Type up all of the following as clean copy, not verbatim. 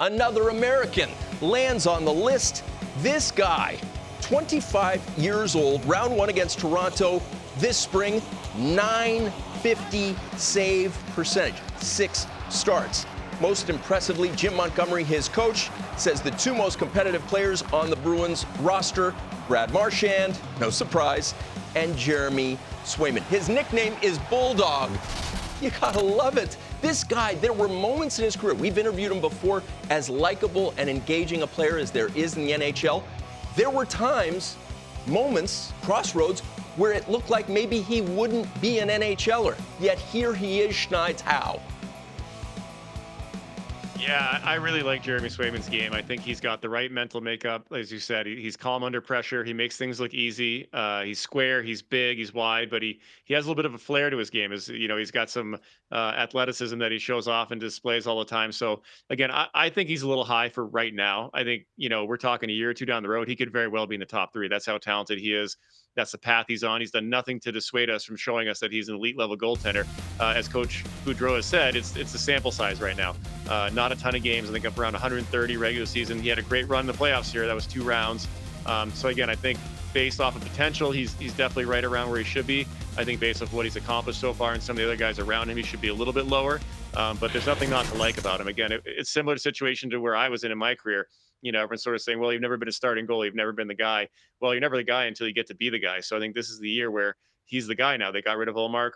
another American lands on the list. This guy, 25 years old, round one against Toronto this spring, 950 save percentage, 6 starts. Most impressively, Jim Montgomery, his coach, says the two most competitive players on the Bruins roster, Brad Marchand, no surprise, and Jeremy Swayman. His nickname is Bulldog. You gotta love it. This guy, there were moments in his career, we've interviewed him before, as likable and engaging a player as there is in the NHL. There were times, moments, crossroads, where it looked like maybe he wouldn't be an NHLer. Yet here he is, Schneid's how. Yeah, I really like Jeremy Swayman's game. I think he's got the right mental makeup. As you said, he's calm under pressure. He makes things look easy. He's square, he's big, he's wide, but he has a little bit of a flair to his game. He's got some athleticism that he shows off and displays all the time. So again, I think he's a little high for right now. I think, we're talking a year or two down the road, he could very well be in the top three. That's how talented he is. That's the path he's on. He's done nothing to dissuade us from showing us that he's an elite level goaltender. As Coach Boudreau has said, it's the sample size right now. Not a ton of games. I think up around 130 regular season. He had a great run in the playoffs here. That was 2 rounds. So again, I think based off of potential, he's definitely right around where he should be. I think based off what he's accomplished so far and some of the other guys around him, he should be a little bit lower. But there's nothing not to like about him. Again, it's similar to situation to where I was in my career. Everyone's sort of saying, well, you've never been a starting goalie. You've never been the guy. Well, you're never the guy until you get to be the guy. So I think this is the year where he's the guy now. They got rid of Ullmark.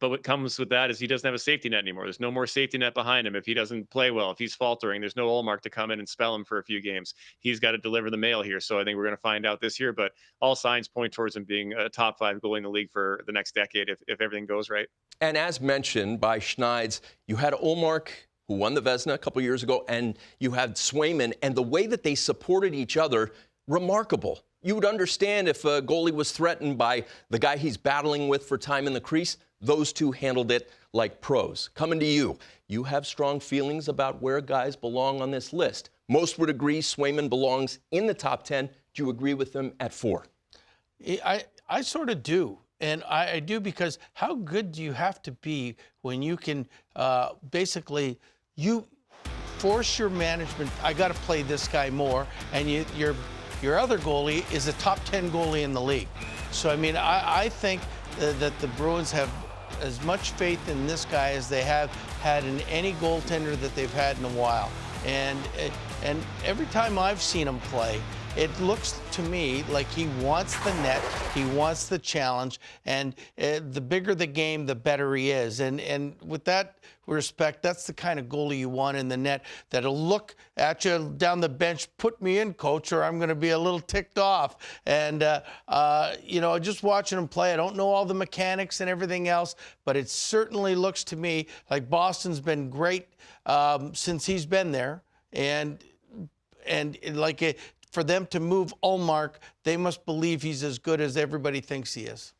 But what comes with that is he doesn't have a safety net anymore. There's no more safety net behind him. If he doesn't play well, if he's faltering, there's no Ullmark to come in and spell him for a few games. He's got to deliver the mail here. So I think we're going to find out this year. But all signs point towards him being a top 5 goalie in the league for the next decade if everything goes right. And as mentioned by Schneid's, you had Ullmark, who won the Vezina a couple years ago, and you had Swayman, and the way that they supported each other, remarkable. You would understand if a goalie was threatened by the guy he's battling with for time in the crease. Those two handled it like pros. Coming to you, you have strong feelings about where guys belong on this list. Most would agree Swayman belongs in the top 10. Do you agree with them at 4? I sort of do. And I do, because how good do you have to be when you can basically you force your management, I got to play this guy more, and your other goalie is a top 10 goalie in the league. So, I mean, I think that the Bruins have as much faith in this guy as they have had in any goaltender that they've had in a while. And every time I've seen him play, it looks to me like he wants the net, he wants the challenge, and the bigger the game, the better he is. And with that respect, that's the kind of goalie you want in the net, that'll look at you down the bench, put me in, coach, or I'm going to be a little ticked off. And, just watching him play, I don't know all the mechanics and everything else, but it certainly looks to me like Boston's been great since he's been there. And for them to move Ullmark, they must believe he's as good as everybody thinks he is.